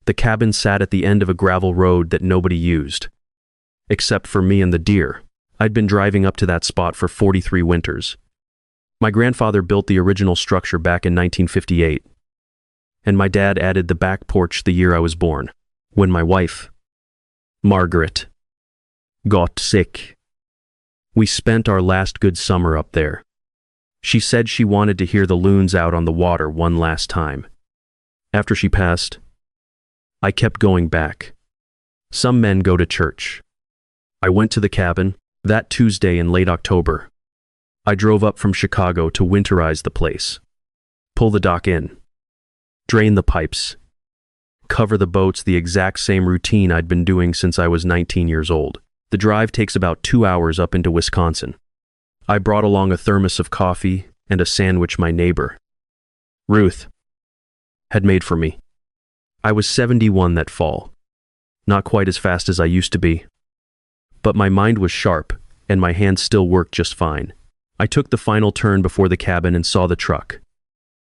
The cabin sat at the end of a gravel road that nobody used. Except for me and the deer. I'd been driving up to that spot for 43 winters. My grandfather built the original structure back in 1958. And my dad added the back porch the year I was born, when my wife, Margaret, got sick. We spent our last good summer up there. She said she wanted to hear the loons out on the water one last time. After she passed, I kept going back. Some men go to church. I went to the cabin that Tuesday in late October. I drove up from Chicago to winterize the place. Pull the dock in. Drain the pipes. Cover the boats, the exact same routine I'd been doing since I was 19 years old. The drive takes about 2 hours up into Wisconsin. I brought along a thermos of coffee and a sandwich my neighbor, Ruth, had made for me. I was 71 that fall. Not quite as fast as I used to be. But my mind was sharp, and my hands still worked just fine. I took the final turn before the cabin and saw the truck.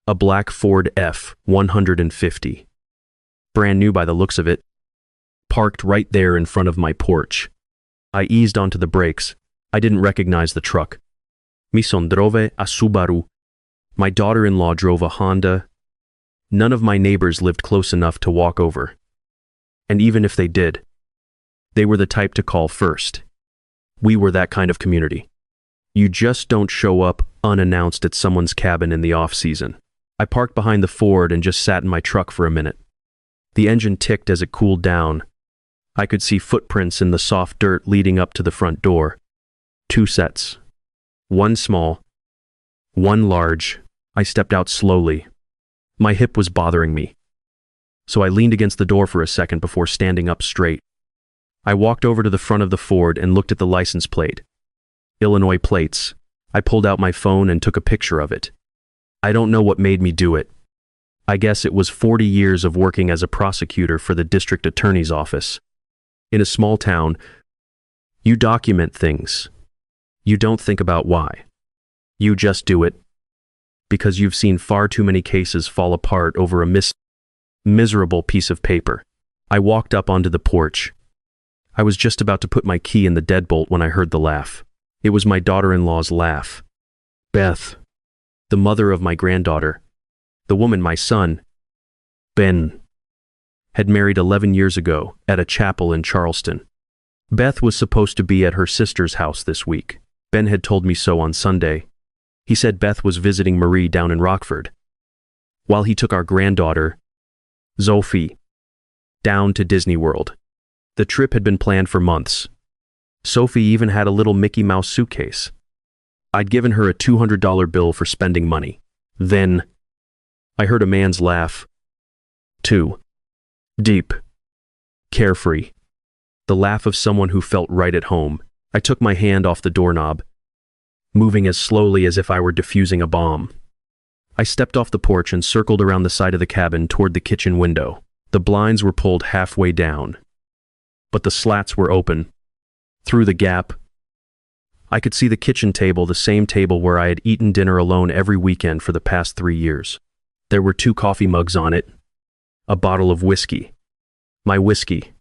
A black Ford F-150. Brand new by the looks of it. Parked right there in front of my porch. I eased onto the brakes. I didn't recognize the truck. Mi son drove a Subaru. My daughter-in-law drove a Honda. None of my neighbors lived close enough to walk over. And even if they did, they were the type to call first. We were that kind of community. You just don't show up unannounced at someone's cabin in the off-season. I parked behind the Ford and just sat in my truck for a minute. The engine ticked as it cooled down. I could see footprints in the soft dirt leading up to the front door. 2 sets. One small, one large. I stepped out slowly. My hip was bothering me, so I leaned against the door for a second before standing up straight. I walked over to the front of the Ford and looked at the license plate. Illinois plates. I pulled out my phone and took a picture of it. I don't know what made me do it. I guess it was 40 years of working as a prosecutor for the district attorney's office. In a small town, you document things. You don't think about why. You just do it. Because you've seen far too many cases fall apart over a miserable piece of paper. I walked up onto the porch. I was just about to put my key in the deadbolt when I heard the laugh. It was my daughter-in-law's laugh. Beth, the mother of my granddaughter, the woman my son, Ben, had married 11 years ago at a chapel in Charleston. Beth was supposed to be at her sister's house this week. Ben had told me so on Sunday. He said Beth was visiting Marie down in Rockford, while he took our granddaughter, Sophie, down to Disney World. The trip had been planned for months. Sophie even had a little Mickey Mouse suitcase. I'd given her a $200 bill for spending money. Then, I heard a man's laugh. Too deep, carefree. The laugh of someone who felt right at home. I took my hand off the doorknob, moving as slowly as if I were defusing a bomb. I stepped off the porch and circled around the side of the cabin toward the kitchen window. The blinds were pulled halfway down, but the slats were open. Through the gap, I could see the kitchen table, the same table where I had eaten dinner alone every weekend for the past 3 years. There were 2 coffee mugs on it, a bottle of whiskey, my whiskey,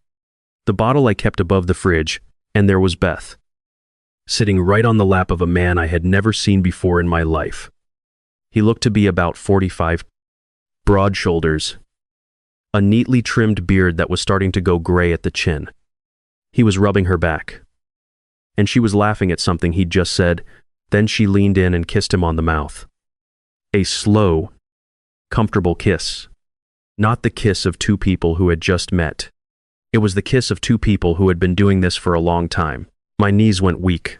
the bottle I kept above the fridge, and there was Beth, sitting right on the lap of a man I had never seen before in my life. He looked to be about 45, broad shoulders, a neatly trimmed beard that was starting to go gray at the chin. He was rubbing her back, and she was laughing at something he'd just said. Then she leaned in and kissed him on the mouth. A slow, comfortable kiss. Not the kiss of 2 people who had just met. It was the kiss of 2 people who had been doing this for a long time. My knees went weak.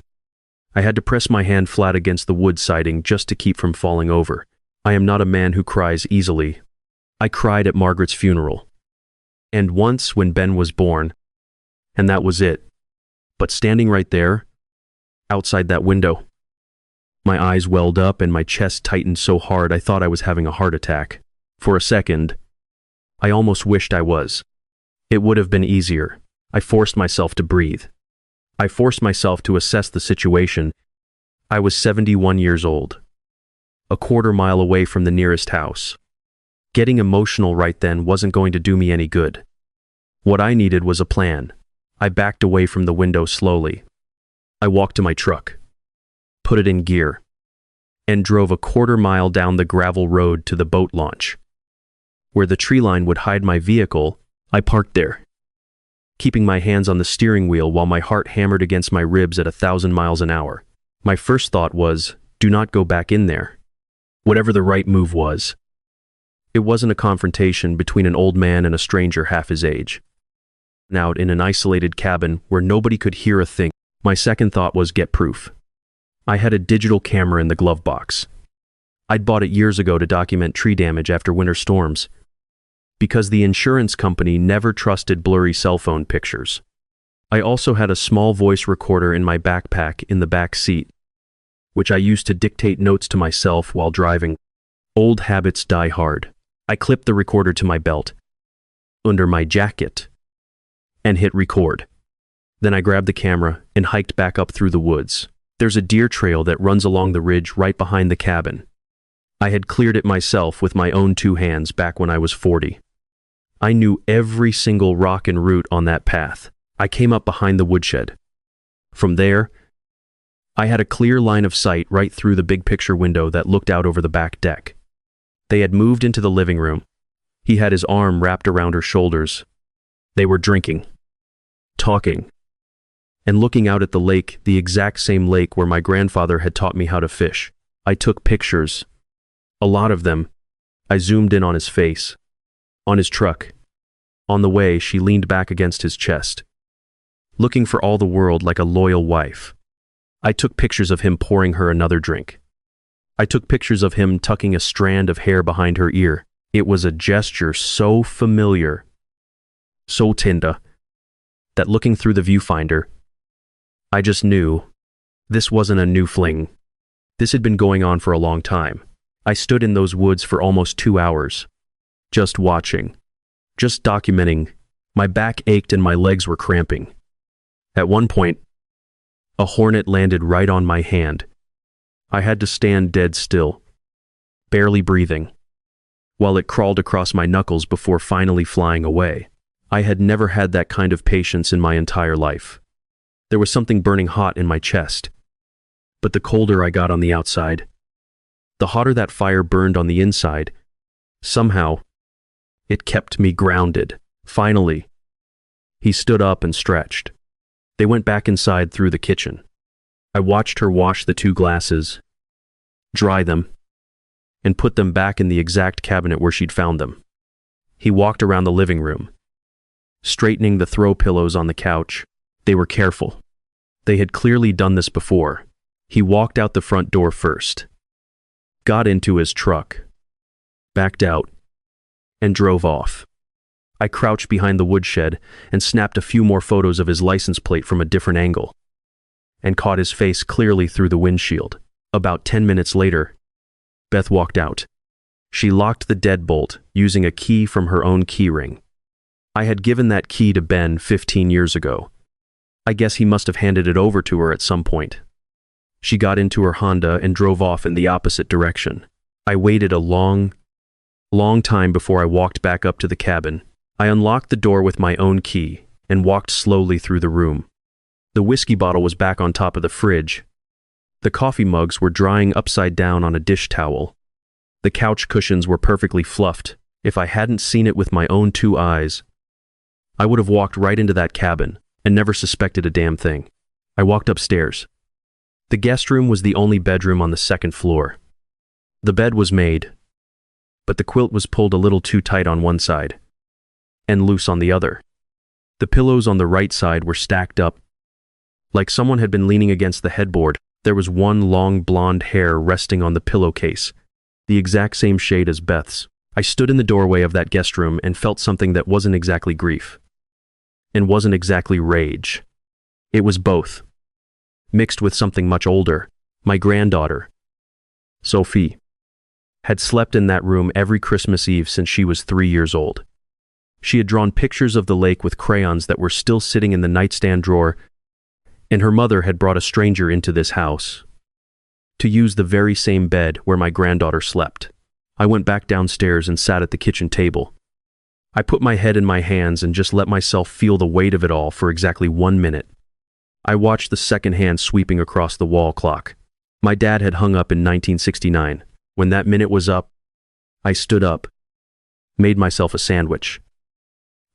I had to press my hand flat against the wood siding just to keep from falling over. I am not a man who cries easily. I cried at Margaret's funeral. And once when Ben was born. And that was it. But standing right there, outside that window, my eyes welled up and my chest tightened so hard I thought I was having a heart attack. For a second, I almost wished I was. It would have been easier. I forced myself to breathe. I forced myself to assess the situation. I was 71 years old, a quarter mile away from the nearest house. Getting emotional right then wasn't going to do me any good. What I needed was a plan. I backed away from the window slowly. I walked to my truck, put it in gear, and drove a quarter-mile down the gravel road to the boat launch. Where the tree line would hide my vehicle, I parked there, keeping my hands on the steering wheel while my heart hammered against my ribs at 1,000 miles an hour. My first thought was, do not go back in there. Whatever the right move was. It wasn't a confrontation between an old man and a stranger half his age. Out in an isolated cabin where nobody could hear a thing, my second thought was get proof. I had a digital camera in the glove box. I'd bought it years ago to document tree damage after winter storms, because the insurance company never trusted blurry cell phone pictures. I also had a small voice recorder in my backpack in the back seat, which I used to dictate notes to myself while driving. Old habits die hard. I clipped the recorder to my belt, under my jacket, and hit record. Then I grabbed the camera and hiked back up through the woods. There's a deer trail that runs along the ridge right behind the cabin. I had cleared it myself with my own 2 hands back when I was 40. I knew every single rock and root on that path. I came up behind the woodshed. From there, I had a clear line of sight right through the big picture window that looked out over the back deck. They had moved into the living room. He had his arm wrapped around her shoulders. They were drinking, talking, and looking out at the lake, the exact same lake where my grandfather had taught me how to fish. I took pictures, a lot of them. I zoomed in on his face, on his truck. On the way, she leaned back against his chest, looking for all the world like a loyal wife. I took pictures of him pouring her another drink. I took pictures of him tucking a strand of hair behind her ear. It was a gesture so familiar, so tender, that looking through the viewfinder, I just knew this wasn't a new fling. This had been going on for a long time. I stood in those woods for almost 2 hours, just watching, just documenting. My back ached and my legs were cramping. At one point, a hornet landed right on my hand. I had to stand dead still, barely breathing, while it crawled across my knuckles before finally flying away. I had never had that kind of patience in my entire life. There was something burning hot in my chest. But the colder I got on the outside, the hotter that fire burned on the inside. Somehow, it kept me grounded. Finally, he stood up and stretched. They went back inside through the kitchen. I watched her wash the 2 glasses, dry them, and put them back in the exact cabinet where she'd found them. He walked around the living room, straightening the throw pillows on the couch. They were careful. They had clearly done this before. He walked out the front door first, got into his truck, backed out, and drove off. I crouched behind the woodshed and snapped a few more photos of his license plate from a different angle, and caught his face clearly through the windshield. About 10 minutes later, Beth walked out. She locked the deadbolt using a key from her own keyring. I had given that key to Ben 15 years ago. I guess he must have handed it over to her at some point. She got into her Honda and drove off in the opposite direction. I waited a long time before I walked back up to the cabin. I unlocked the door with my own key and walked slowly through the room. The whiskey bottle was back on top of the fridge. The coffee mugs were drying upside down on a dish towel. The couch cushions were perfectly fluffed. If I hadn't seen it with my own 2 eyes, I would have walked right into that cabin and never suspected a damn thing. I walked upstairs. The guest room was the only bedroom on the 2nd floor. The bed was made, but the quilt was pulled a little too tight on one side and loose on the other. The pillows on the right side were stacked up, like someone had been leaning against the headboard. There was one long blonde hair resting on the pillowcase, the exact same shade as Beth's. I stood in the doorway of that guest room and felt something that wasn't exactly grief, and wasn't exactly rage. It was both, mixed with something much older. My granddaughter, Sophie, had slept in that room every Christmas Eve since she was 3 years old. She had drawn pictures of the lake with crayons that were still sitting in the nightstand drawer, and her mother had brought a stranger into this house to use the very same bed where my granddaughter slept. I went back downstairs and sat at the kitchen table. I put my head in my hands and just let myself feel the weight of it all for exactly 1 minute. I watched the second hand sweeping across the wall clock. My dad had hung up in 1969. When that minute was up, I stood up, made myself a sandwich,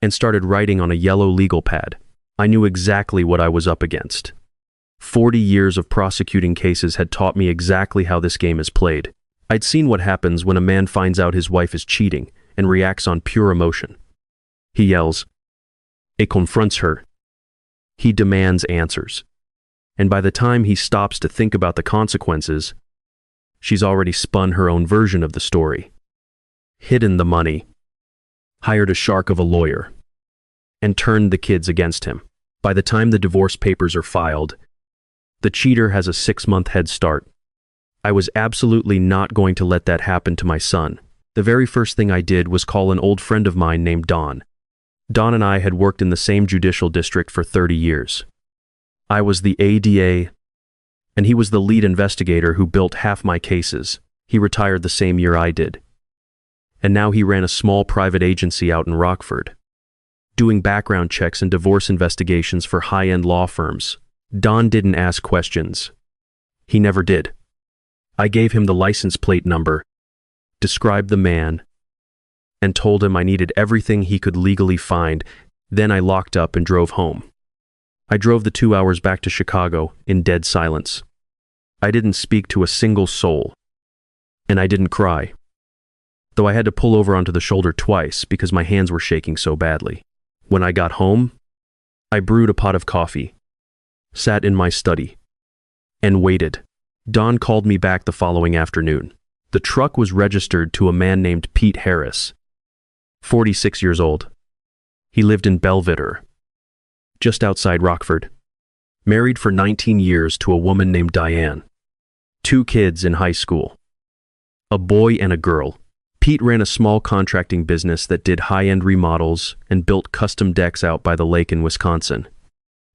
and started writing on a yellow legal pad. I knew exactly what I was up against. 40 years of prosecuting cases had taught me exactly how this game is played. I'd seen what happens when a man finds out his wife is cheating and reacts on pure emotion. He yells. He confronts her. He demands answers. And by the time he stops to think about the consequences, she's already spun her own version of the story, hidden the money, hired a shark of a lawyer, and turned the kids against him. By the time the divorce papers are filed, the cheater has a 6-month head start. I was absolutely not going to let that happen to my son. The very first thing I did was call an old friend of mine named Don. Don and I had worked in the same judicial district for 30 years. I was the ADA, and he was the lead investigator who built half my cases. He retired the same year I did. And now he ran a small private agency out in Rockford, doing background checks and divorce investigations for high-end law firms. Don didn't ask questions. He never did. I gave him the license plate number, described the man, and told him I needed everything he could legally find. Then I locked up and drove home. I drove the 2 hours back to Chicago in dead silence. I didn't speak to a single soul, and I didn't cry, though I had to pull over onto the shoulder twice because my hands were shaking so badly. When I got home, I brewed a pot of coffee, sat in my study, and waited. Don called me back the following afternoon. The truck was registered to a man named Pete Harris, 46 years old. He lived in Belvidere, just outside Rockford. Married for 19 years to a woman named Diane. 2 kids in high school, a boy and a girl. Pete ran a small contracting business that did high-end remodels and built custom decks out by the lake in Wisconsin.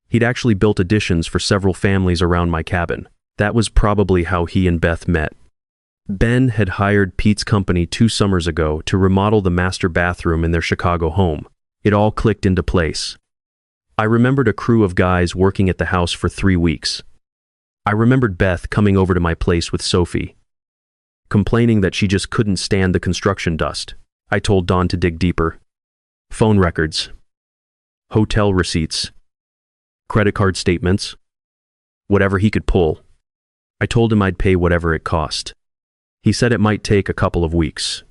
He'd actually built additions for several families around my cabin. That was probably how he and Beth met. Ben had hired Pete's company 2 summers ago to remodel the master bathroom in their Chicago home. It all clicked into place. I remembered a crew of guys working at the house for 3 weeks. I remembered Beth coming over to my place with Sophie, complaining that she just couldn't stand the construction dust. I told Don to dig deeper. Phone records, hotel receipts, credit card statements, whatever he could pull. I told him I'd pay whatever it cost. He said it might take a couple of weeks.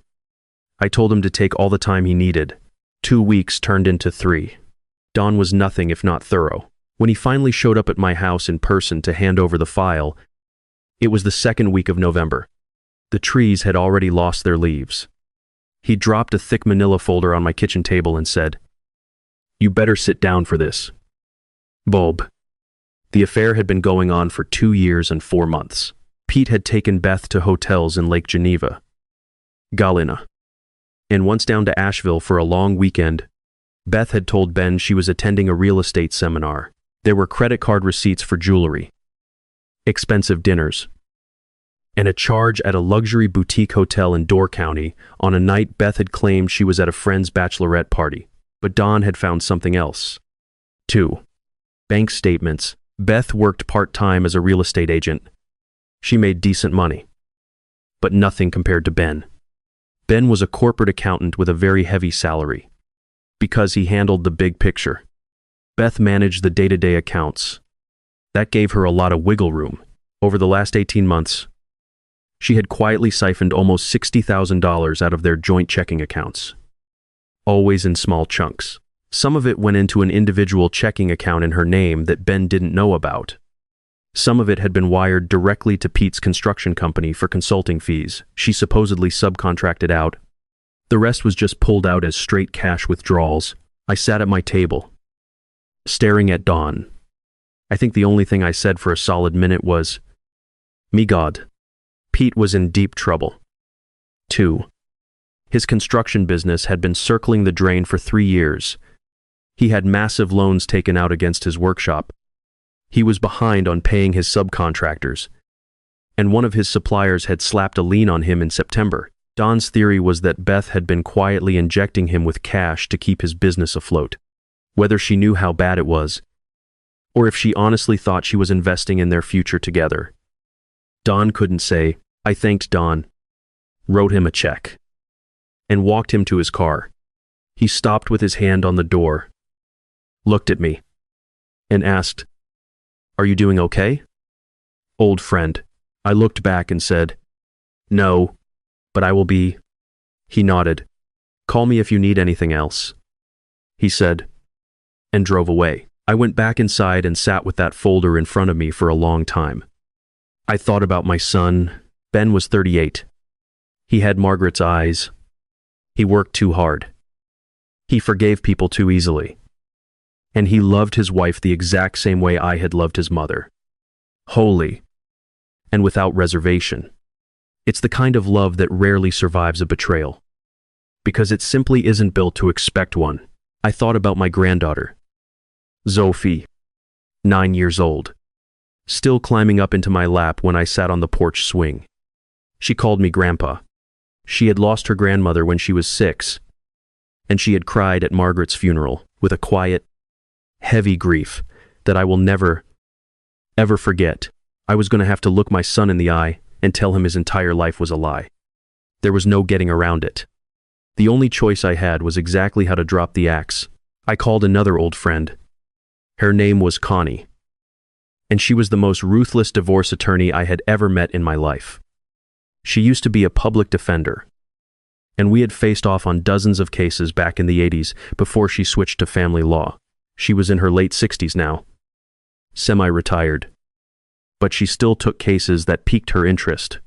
I told him to take all the time he needed. 2 weeks turned into 3. Don was nothing if not thorough. When he finally showed up at my house in person to hand over the file, it was the 2nd week of November. The trees had already lost their leaves. He dropped a thick manila folder on my kitchen table and said, "You better sit down for this." Bob. The affair had been going on for 2 years and 4 months. Pete had taken Beth to hotels in Lake Geneva, Galena, and once down to Asheville for a long weekend. Beth had told Ben she was attending a real estate seminar. There were credit card receipts for jewelry, expensive dinners, and a charge at a luxury boutique hotel in Door County on a night Beth had claimed she was at a friend's bachelorette party. But Don had found something else. 2. Bank statements. Beth worked part-time as a real estate agent. She made decent money, but nothing compared to Ben. Ben was a corporate accountant with a very heavy salary, because he handled the big picture. Beth managed the day-to-day accounts. That gave her a lot of wiggle room. Over the last 18 months, she had quietly siphoned almost $60,000 out of their joint checking accounts, always in small chunks. Some of it went into an individual checking account in her name that Ben didn't know about. Some of it had been wired directly to Pete's construction company for consulting fees she supposedly subcontracted out. The rest was just pulled out as straight cash withdrawals. I sat at my table, staring at Don. I think the only thing I said for a solid minute was, "Me God." Pete was in deep trouble. 2. His construction business had been circling the drain for 3 years. He had massive loans taken out against his workshop. He was behind on paying his subcontractors, and one of his suppliers had slapped a lien on him in September. Don's theory was that Beth had been quietly injecting him with cash to keep his business afloat. Whether she knew how bad it was, or if she honestly thought she was investing in their future together, Don couldn't say. I thanked Don, wrote him a check, and walked him to his car. He stopped with his hand on the door, looked at me, and asked, "Are you doing okay?" "Old friend." I looked back and said, "No, but I will be." He nodded. "Call me if you need anything else," he said, and drove away. I went back inside and sat with that folder in front of me for a long time. I thought about my son. Ben was 38. He had Margaret's eyes. He worked too hard. He forgave people too easily. And he loved his wife the exact same way I had loved his mother. Wholly, and without reservation. It's the kind of love that rarely survives a betrayal, because it simply isn't built to expect one. I thought about my granddaughter, Sophie, 9 years old, still climbing up into my lap when I sat on the porch swing. She called me Grandpa. She had lost her grandmother when she was 6, and she had cried at Margaret's funeral with a quiet, heavy grief that I will never, ever forget. I was going to have to look my son in the eye and tell him his entire life was a lie. There was no getting around it. The only choice I had was exactly how to drop the axe. I called another old friend. Her name was Connie, and she was the most ruthless divorce attorney I had ever met in my life. She used to be a public defender, and we had faced off on dozens of cases back in the 80s before she switched to family law. She was in her late 60s now, semi-retired, but she still took cases that piqued her interest.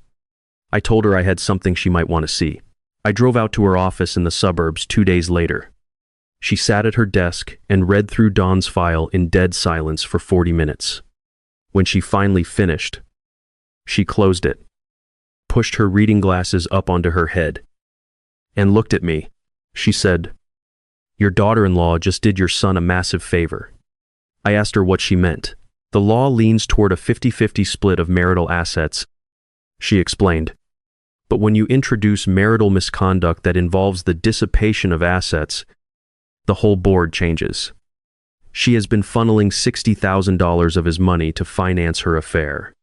I told her I had something she might want to see. I drove out to her office in the suburbs 2 days later. She sat at her desk and read through Don's file in dead silence for 40 minutes. When she finally finished, she closed it, pushed her reading glasses up onto her head, and looked at me. She said, "Your daughter-in-law just did your son a massive favor." I asked her what she meant. "The law leans toward a 50-50 split of marital assets," she explained. "But when you introduce marital misconduct that involves the dissipation of assets, the whole board changes. She has been funneling $60,000 of his money to finance her affair.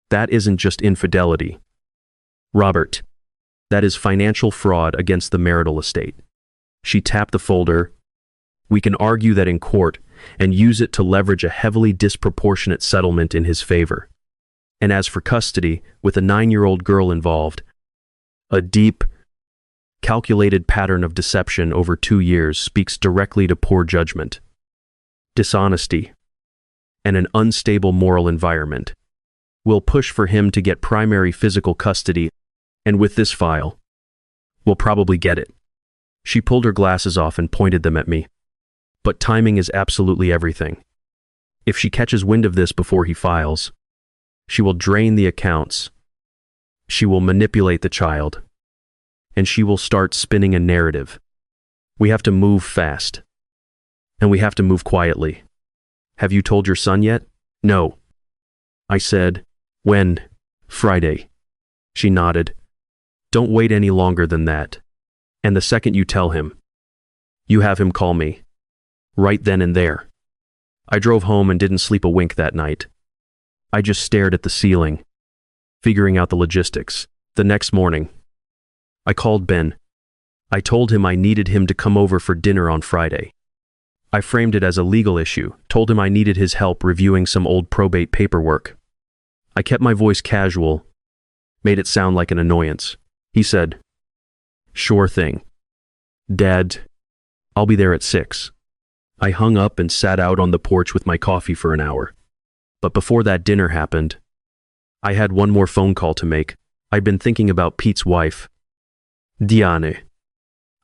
That isn't just infidelity, Robert. That is financial fraud against the marital estate." She tapped the folder. "We can argue that in court and use it to leverage a heavily disproportionate settlement in his favor. And as for custody, with a 9-year-old girl involved, a deep, calculated pattern of deception over 2 years speaks directly to poor judgment, dishonesty, and an unstable moral environment. We'll push for him to get primary physical custody, and with this file, we'll probably get it." She pulled her glasses off and pointed them at me. "But timing is absolutely everything. If she catches wind of this before he files, she will drain the accounts, she will manipulate the child, and she will start spinning a narrative. We have to move fast, and we have to move quietly. Have you told your son yet?" "No." I said, "When?" "Friday." She nodded. "Don't wait any longer than that. And the second you tell him, you have him call me. Right then and there." I drove home and didn't sleep a wink that night. I just stared at the ceiling, figuring out the logistics. The next morning, I called Ben. I told him I needed him to come over for dinner on Friday. I framed it as a legal issue, told him I needed his help reviewing some old probate paperwork. I kept my voice casual, made it sound like an annoyance. He said, "Sure thing. Dad, I'll be there at 6. I hung up and sat out on the porch with my coffee for an hour. But before that dinner happened, I had one more phone call to make. I'd been thinking about Pete's wife, Diane.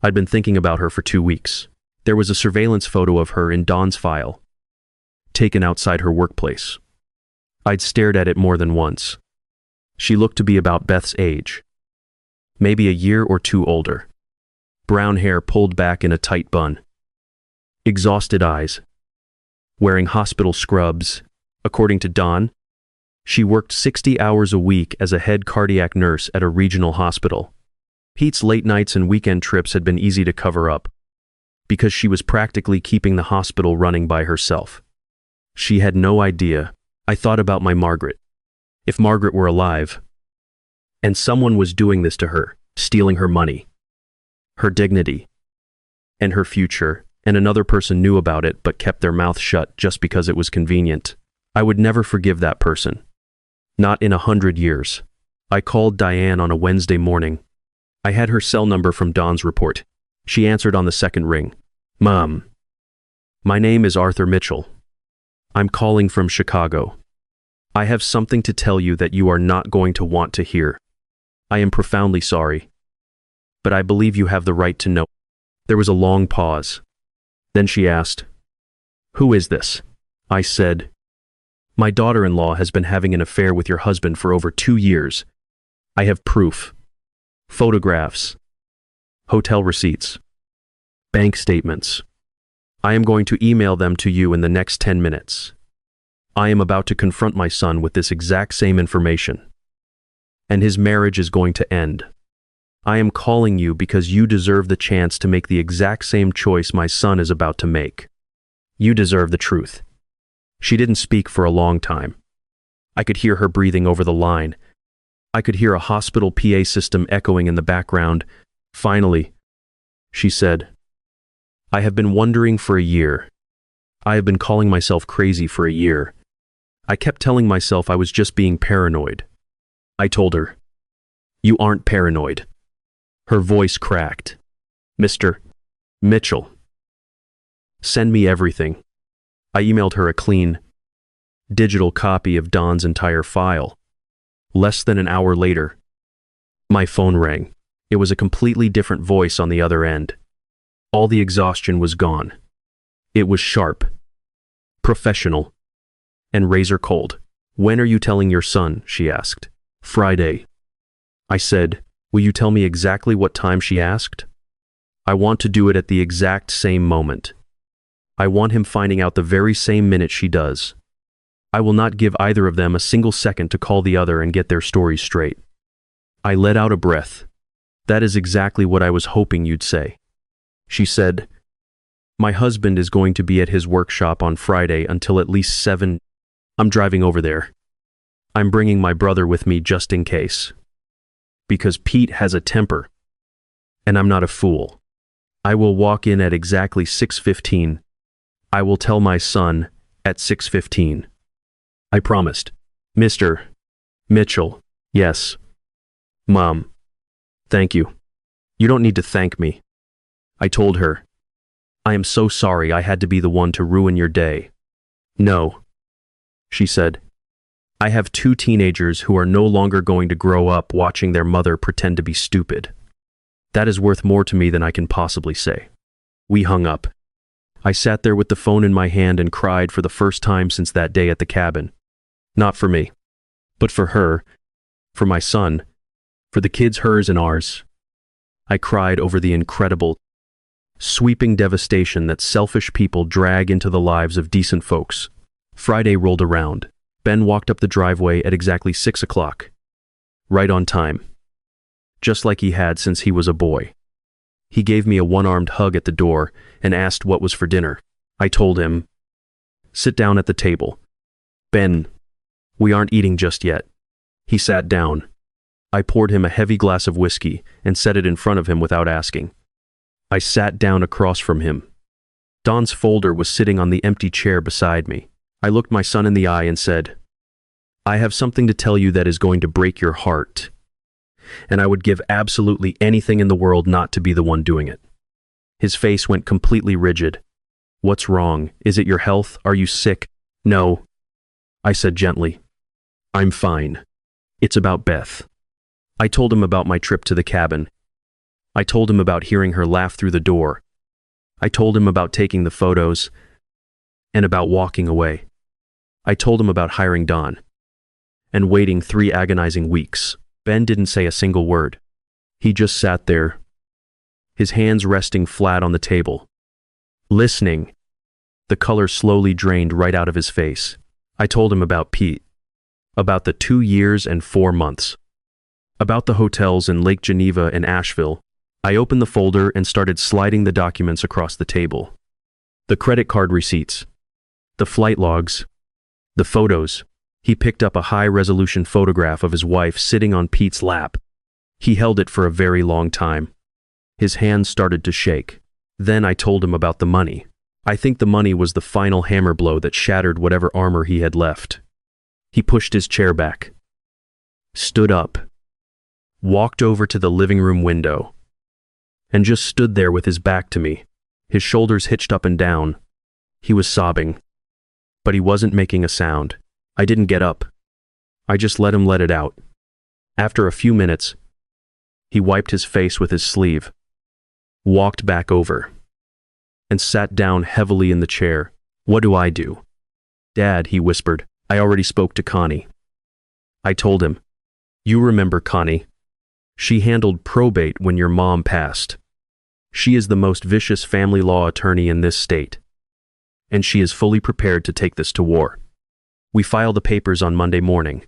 I'd been thinking about her for 2 weeks. There was a surveillance photo of her in Don's file, taken outside her workplace. I'd stared at it more than once. She looked to be about Beth's age, maybe a year or 2 older. Brown hair pulled back in a tight bun. Exhausted eyes. Wearing hospital scrubs. According to Don, she worked 60 hours a week as a head cardiac nurse at a regional hospital. Pete's late nights and weekend trips had been easy to cover up, because she was practically keeping the hospital running by herself. She had no idea. I thought about my Margaret. If Margaret were alive, and someone was doing this to her, stealing her money, her dignity, and her future, and another person knew about it but kept their mouth shut just because it was convenient, I would never forgive that person. Not in 100 years. I called Diane on a Wednesday morning. I had her cell number from Dawn's report. She answered on the second ring. "Mom, my name is Arthur Mitchell. I'm calling from Chicago. I have something to tell you that you are not going to want to hear. I am profoundly sorry, but I believe you have the right to know." There was a long pause. Then she asked, "Who is this?" I said, "My daughter-in-law has been having an affair with your husband for over 2 years. I have proof. Photographs. Hotel receipts. Bank statements. I am going to email them to you in the next 10 minutes. I am about to confront my son with this exact same information. And his marriage is going to end. I am calling you because you deserve the chance to make the exact same choice my son is about to make. You deserve the truth." She didn't speak for a long time. I could hear her breathing over the line. I could hear a hospital PA system echoing in the background. Finally, she said, "I have been wondering for a year. I have been calling myself crazy for a year. I kept telling myself I was just being paranoid." I told her, "You aren't paranoid." Her voice cracked. "Mr. Mitchell, send me everything." I emailed her a clean, digital copy of Dawn's entire file. Less than an hour later, my phone rang. It was a completely different voice on the other end. All the exhaustion was gone. It was sharp, professional, and razor cold. "When are you telling your son?" she asked. "Friday." I said, "Will you tell me exactly what time?" she asked. "I want to do it at the exact same moment. I want him finding out the very same minute she does. I will not give either of them a single second to call the other and get their stories straight." I let out a breath. "That is exactly what I was hoping you'd say." She said, "My husband is going to be at his workshop on Friday until at least 7. I'm driving over there. I'm bringing my brother with me just in case. Because Pete has a temper. And I'm not a fool. I will walk in at exactly 6:15. I will tell my son at 6:15. I promised. "Mr. Mitchell." "Yes. Mom. Thank you." "You don't need to thank me." I told her, "I am so sorry I had to be the one to ruin your day." "No," she said. "I have 2 teenagers who are no longer going to grow up watching their mother pretend to be stupid. That is worth more to me than I can possibly say." We hung up. I sat there with the phone in my hand and cried for the first time since that day at the cabin. Not for me, but for her, for my son, for the kids, hers and ours. I cried over the incredible, sweeping devastation that selfish people drag into the lives of decent folks. Friday rolled around. Ben walked up the driveway at exactly 6 o'clock. Right on time. Just like he had since he was a boy. He gave me a one-armed hug at the door and asked what was for dinner. I told him, "Sit down at the table." "Ben, we aren't eating just yet." He sat down. I poured him a heavy glass of whiskey and set it in front of him without asking. I sat down across from him. Dawn's folder was sitting on the empty chair beside me. I looked my son in the eye and said, "I have something to tell you that is going to break your heart. And I would give absolutely anything in the world not to be the one doing it." His face went completely rigid. "What's wrong? Is it your health? Are you sick?" "No," I said gently. "I'm fine. It's about Beth." I told him about my trip to the cabin. I told him about hearing her laugh through the door. I told him about taking the photos and about walking away. I told him about hiring Dawn and waiting 3 agonizing weeks. Ben didn't say a single word. He just sat there, his hands resting flat on the table, listening. The color slowly drained right out of his face. I told him about Pete, about the 2 years and 4 months, About the hotels in Lake Geneva and Asheville, I opened the folder and started sliding the documents across the table. The credit card receipts, the flight logs, the photos. He picked up a high-resolution photograph of his wife sitting on Pete's lap. He held it for a very long time. His hands started to shake. Then I told him about the money. I think the money was the final hammer blow that shattered whatever armor he had left. He pushed his chair back, stood up, walked over to the living room window, and just stood there with his back to me, his shoulders hitched up and down. He was sobbing, but he wasn't making a sound. I didn't get up. I just let him let it out. After a few minutes, he wiped his face with his sleeve, walked back over, and sat down heavily in the chair. What do I do? Dad, he whispered. I already spoke to Connie. I told him, you remember Connie. She handled probate when your mom passed. She is the most vicious family law attorney in this state, and she is fully prepared to take this to war. We file the papers on Monday morning.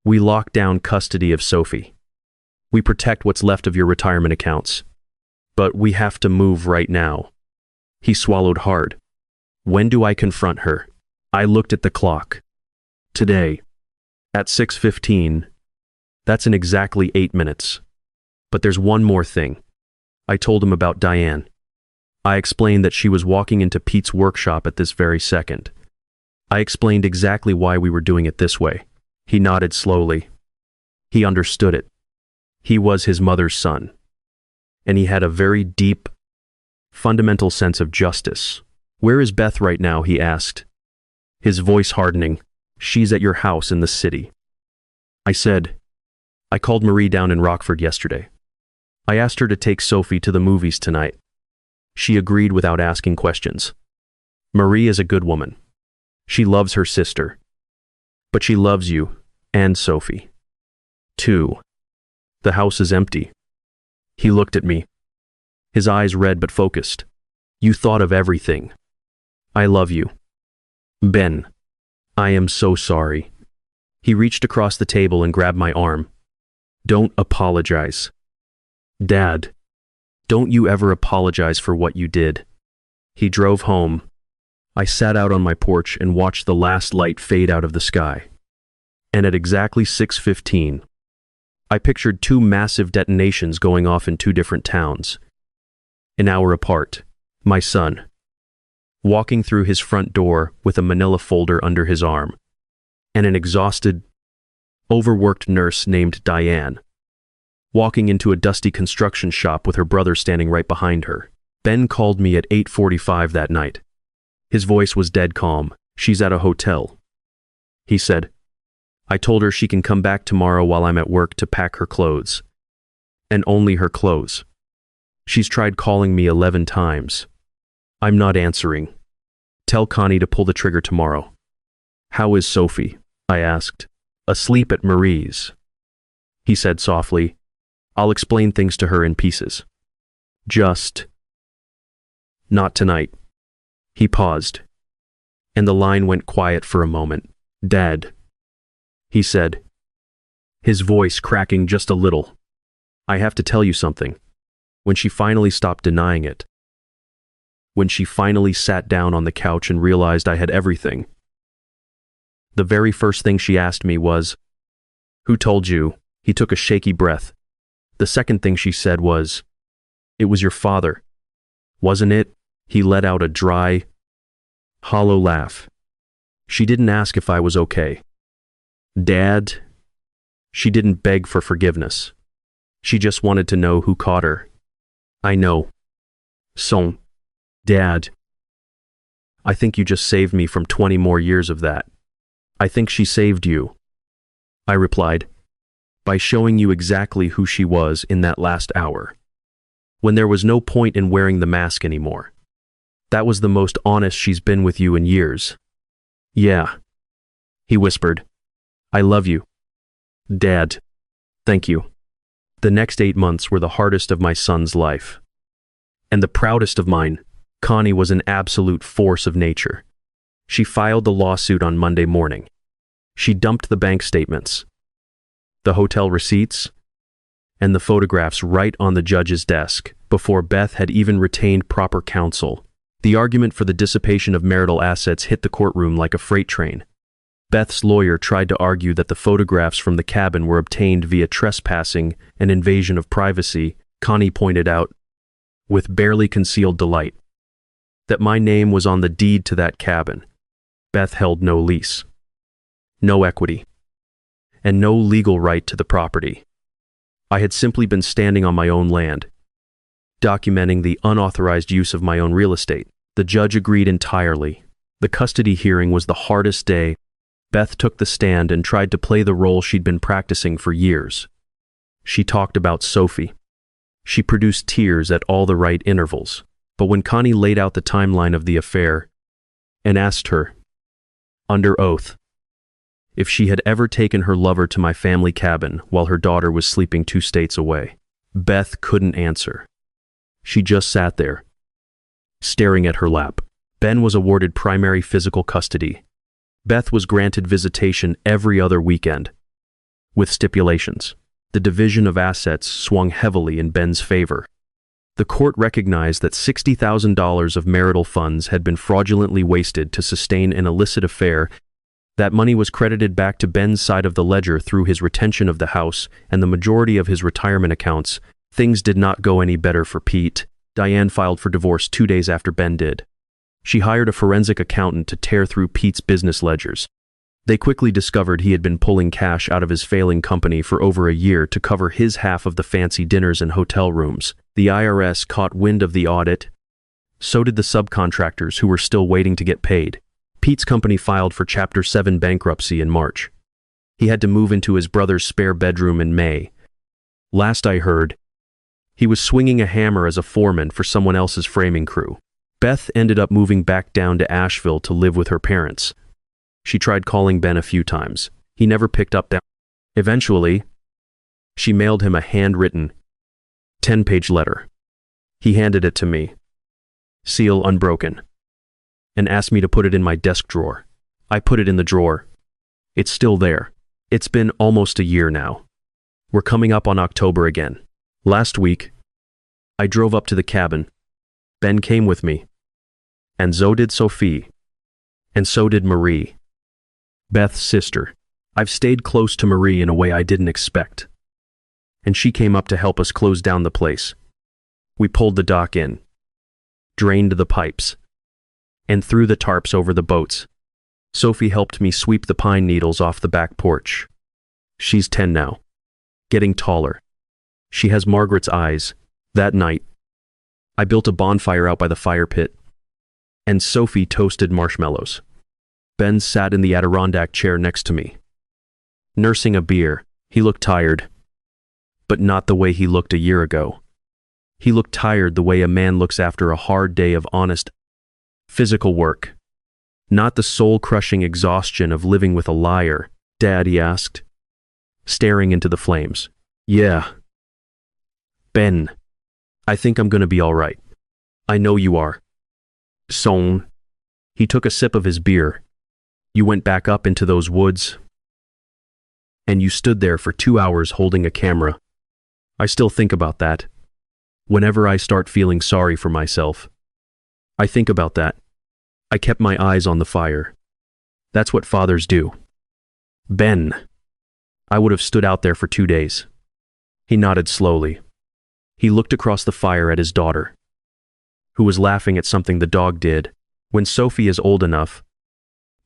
We lock down custody of Sophie. We protect what's left of your retirement accounts. But we have to move right now. He swallowed hard. When do I confront her? I looked at the clock. Today, at 6:15. That's in exactly 8 minutes. But there's one more thing. I told him about Diane. I explained that she was walking into Pete's workshop at this very second. I explained exactly why we were doing it this way. He nodded slowly. He understood it. He was his mother's son. And he had a very deep, fundamental sense of justice. Where is Beth right now? He asked, his voice hardening. She's at your house in the city. I said, I called Marie down in Rockford yesterday. I asked her to take Sophie to the movies tonight. She agreed without asking questions. Marie is a good woman. She loves her sister. But she loves you and Sophie, too. The house is empty. He looked at me, his eyes red but focused. You thought of everything. I love you. Ben, I am so sorry. He reached across the table and grabbed my arm. Don't apologize. Dad, don't you ever apologize for what you did. He drove home. I sat out on my porch and watched the last light fade out of the sky. And at exactly 6:15, I pictured 2 massive detonations going off in 2 different towns. An hour apart, my son, walking through his front door with a manila folder under his arm, and an exhausted, overworked nurse named Diane, walking into a dusty construction shop with her brother standing right behind her. Ben called me at 8:45 that night. His voice was dead calm. She's at a hotel. He said, I told her she can come back tomorrow while I'm at work to pack her clothes. And only her clothes. She's tried calling me 11 times. I'm not answering. Tell Connie to pull the trigger tomorrow. How is Sophie? I asked. Asleep at Marie's. He said softly, I'll explain things to her in pieces. Just not tonight. He paused, and the line went quiet for a moment. Dad, he said, his voice cracking just a little. I have to tell you something. When she finally stopped denying it, when she finally sat down on the couch and realized I had everything, the very first thing she asked me was, Who told you? He took a shaky breath. The second thing she said was, It was your father, wasn't it? He let out a dry, hollow laugh. She didn't ask if I was okay. Dad? She didn't beg for forgiveness. She just wanted to know who caught her. I know. So, Dad, I think you just saved me from 20 more years of that. I think she saved you. I replied, by showing you exactly who she was in that last hour, when there was no point in wearing the mask anymore. That was the most honest she's been with you in years. Yeah, he whispered. I love you. Dad, thank you. The next 8 months were the hardest of my son's life. And the proudest of mine. Connie was an absolute force of nature. She filed the lawsuit on Monday morning. She dumped the bank statements, the hotel receipts, and the photographs right on the judge's desk before Beth had even retained proper counsel. The argument for the dissipation of marital assets hit the courtroom like a freight train. Beth's lawyer tried to argue that the photographs from the cabin were obtained via trespassing and invasion of privacy. Connie pointed out, with barely concealed delight, that my name was on the deed to that cabin. Beth held no lease, no equity, and no legal right to the property. I had simply been standing on my own land, documenting the unauthorized use of my own real estate. The judge agreed entirely. The custody hearing was the hardest day. Beth took the stand and tried to play the role she'd been practicing for years. She talked about Sophie. She produced tears at all the right intervals. But when Connie laid out the timeline of the affair and asked her, under oath, if she had ever taken her lover to my family cabin while her daughter was sleeping 2 states away, Beth couldn't answer. She just sat there, staring at her lap. Ben was awarded primary physical custody. Beth was granted visitation every other weekend, with stipulations. The division of assets swung heavily in Ben's favor. The court recognized that $60,000 of marital funds had been fraudulently wasted to sustain an illicit affair. That money was credited back to Ben's side of the ledger through his retention of the house and the majority of his retirement accounts. Things did not go any better for Pete. Diane filed for divorce 2 days after Ben did. She hired a forensic accountant to tear through Pete's business ledgers. They quickly discovered he had been pulling cash out of his failing company for over a year to cover his half of the fancy dinners and hotel rooms. The IRS caught wind of the audit. So did the subcontractors who were still waiting to get paid. Pete's company filed for Chapter 7 bankruptcy in March. He had to move into his brother's spare bedroom in May. Last I heard, he was swinging a hammer as a foreman for someone else's framing crew. Beth ended up moving back down to Asheville to live with her parents. She tried calling Ben a few times. He never picked up. Eventually, she mailed him a handwritten 10-page letter. He handed it to me, seal unbroken, and asked me to put it in my desk drawer. I put it in the drawer. It's still there. It's been almost a year now. We're coming up on October again. Last week, I drove up to the cabin. Ben came with me, and so did Sophie, and so did Marie, Beth's sister. I've stayed close to Marie in a way I didn't expect, and she came up to help us close down the place. We pulled the dock in, drained the pipes, and threw the tarps over the boats. Sophie helped me sweep the pine needles off the back porch. She's 10 now, getting taller. She has Margaret's eyes. That night, I built a bonfire out by the fire pit, and Sophie toasted marshmallows. Ben sat in the Adirondack chair next to me, nursing a beer. He looked tired, but not the way he looked a year ago. He looked tired the way a man looks after a hard day of honest, physical work, not the soul-crushing exhaustion of living with a liar. Dad, he asked, staring into the flames. Yeah. Ben, I think I'm gonna be all right. I know you are. Son. He took a sip of his beer. You went back up into those woods, and you stood there for 2 hours holding a camera. I still think about that. Whenever I start feeling sorry for myself, I think about that. I kept my eyes on the fire. That's what fathers do. Ben, I would have stood out there for 2 days. He nodded slowly. He looked across the fire at his daughter, who was laughing at something the dog did. When Sophie is old enough,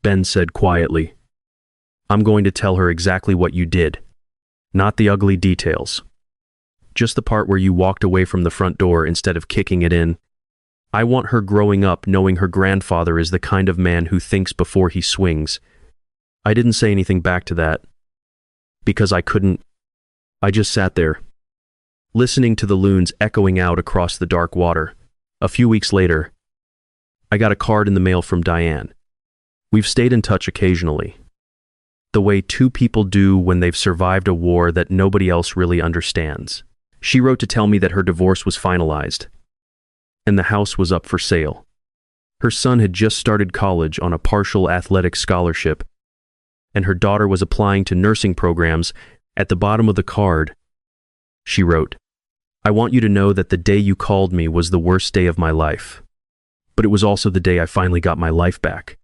Ben said quietly, I'm going to tell her exactly what you did. Not the ugly details. Just the part where you walked away from the front door instead of kicking it in. I want her growing up knowing her grandfather is the kind of man who thinks before he swings. I didn't say anything back to that, because I couldn't. I just sat there, listening to the loons echoing out across the dark water. A few weeks later, I got a card in the mail from Diane. We've stayed in touch occasionally, the way two people do when they've survived a war that nobody else really understands. She wrote to tell me that her divorce was finalized, and the house was up for sale. Her son had just started college on a partial athletic scholarship, and her daughter was applying to nursing programs. At the bottom of the card, She wrote, "I want you to know that the day you called me was the worst day of my life. But it was also the day I finally got my life back.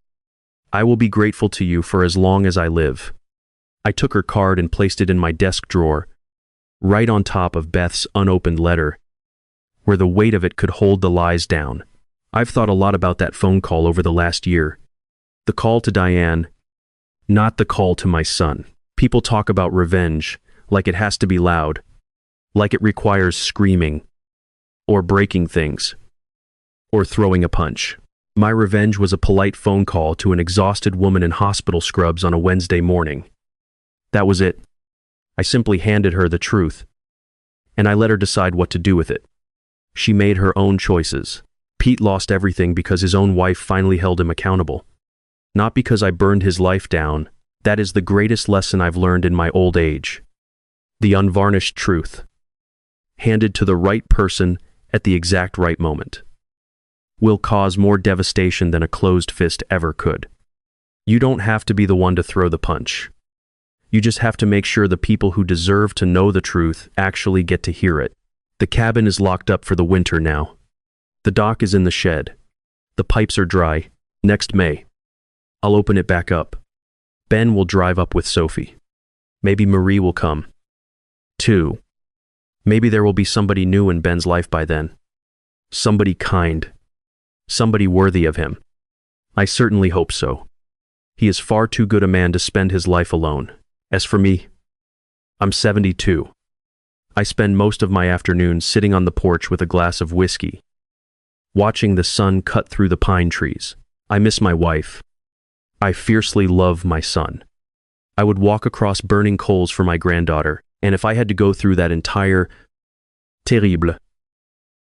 I will be grateful to you for as long as I live." I took her card and placed it in my desk drawer, right on top of Beth's unopened letter, where the weight of it could hold the lies down. I've thought a lot about that phone call over the last year. The call to Diane, not the call to my son. People talk about revenge like it has to be loud, like it requires screaming, or breaking things, or throwing a punch. My revenge was a polite phone call to an exhausted woman in hospital scrubs on a Wednesday morning. That was it. I simply handed her the truth, and I let her decide what to do with it. She made her own choices. Pete lost everything because his own wife finally held him accountable. Not because I burned his life down. That is the greatest lesson I've learned in my old age. The unvarnished truth, handed to the right person at the exact right moment, will cause more devastation than a closed fist ever could. You don't have to be the one to throw the punch. You just have to make sure the people who deserve to know the truth actually get to hear it. The cabin is locked up for the winter now. The dock is in the shed. The pipes are dry. Next May, I'll open it back up. Ben will drive up with Sophie. Maybe Marie will come, too. Maybe there will be somebody new in Ben's life by then. Somebody kind. Somebody worthy of him. I certainly hope so. He is far too good a man to spend his life alone. As for me, I'm 72. I spend most of my afternoons sitting on the porch with a glass of whiskey, watching the sun cut through the pine trees. I miss my wife. I fiercely love my son. I would walk across burning coals for my granddaughter, and if I had to go through that entire, terrible,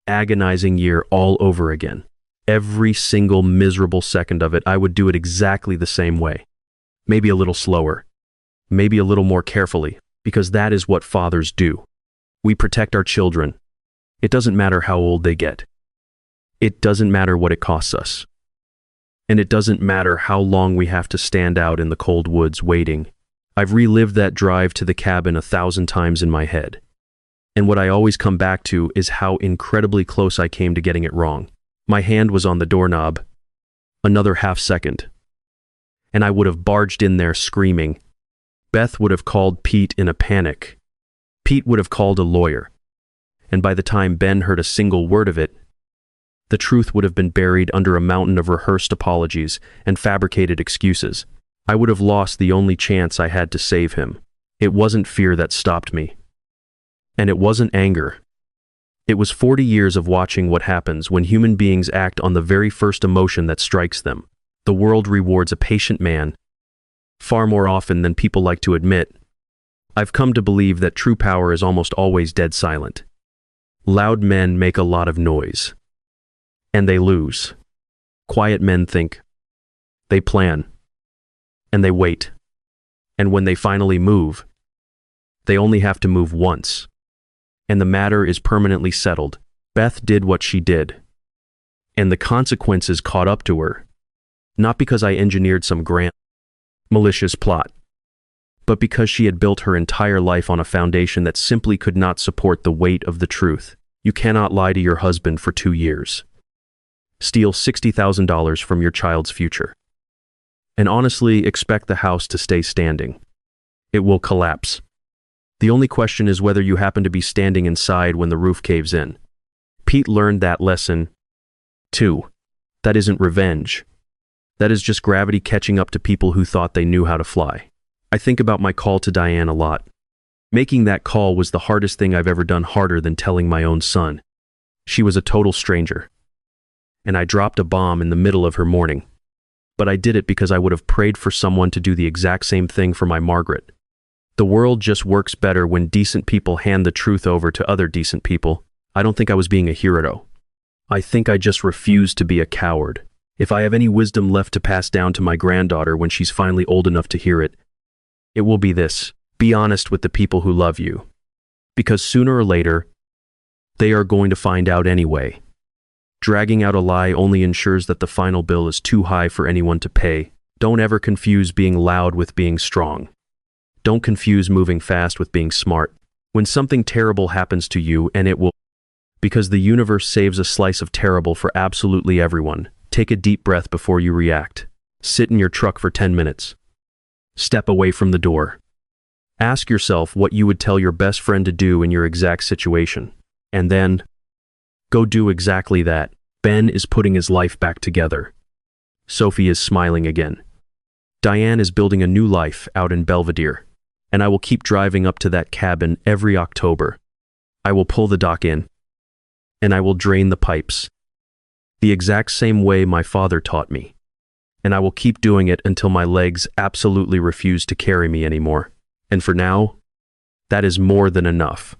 agonizing year all over again, every single miserable second of it, I would do it exactly the same way. Maybe a little slower, maybe a little more carefully, because that is what fathers do. We protect our children. It doesn't matter how old they get. It doesn't matter what it costs us. And it doesn't matter how long we have to stand out in the cold woods waiting. I've relived that drive to the cabin 1,000 times in my head. And what I always come back to is how incredibly close I came to getting it wrong. My hand was on the doorknob. Another half second, and I would have barged in there screaming. Beth would have called Pete in a panic. Pete would have called a lawyer. And by the time Ben heard a single word of it, the truth would have been buried under a mountain of rehearsed apologies and fabricated excuses. I would have lost the only chance I had to save him. It wasn't fear that stopped me. And it wasn't anger. It was 40 years of watching what happens when human beings act on the very first emotion that strikes them. The world rewards a patient man far more often than people like to admit. I've come to believe that true power is almost always dead silent. Loud men make a lot of noise, and they lose. Quiet men think. They plan. And they wait. And when they finally move, they only have to move once. And the matter is permanently settled. Beth did what she did. And the consequences caught up to her. Not because I engineered some grand, malicious plot, but because she had built her entire life on a foundation that simply could not support the weight of the truth. You cannot lie to your husband for 2 years. Steal $60,000 from your child's future. And honestly expect the house to stay standing. It will collapse. The only question is whether you happen to be standing inside when the roof caves in. Pete learned that lesson, too. That isn't revenge. That is just gravity catching up to people who thought they knew how to fly. I think about my call to Diane a lot. Making that call was the hardest thing I've ever done, harder than telling my own son. She was a total stranger. And I dropped a bomb in the middle of her mourning. But I did it because I would have prayed for someone to do the exact same thing for my Margaret. The world just works better when decent people hand the truth over to other decent people. I don't think I was being a hero. I think I just refused to be a coward. If I have any wisdom left to pass down to my granddaughter when she's finally old enough to hear it, it will be this: be honest with the people who love you. Because sooner or later, they are going to find out anyway. Dragging out a lie only ensures that the final bill is too high for anyone to pay. Don't ever confuse being loud with being strong. Don't confuse moving fast with being smart. When something terrible happens to you, and it will, because the universe saves a slice of terrible for absolutely everyone, take a deep breath before you react. Sit in your truck for 10 minutes. Step away from the door. Ask yourself what you would tell your best friend to do in your exact situation. And then, go do exactly that. Ben is putting his life back together. Sophie is smiling again. Diane is building a new life out in Belvedere. And I will keep driving up to that cabin every October. I will pull the dock in. And I will drain the pipes. The exact same way my father taught me. And I will keep doing it until my legs absolutely refuse to carry me anymore. And for now, that is more than enough.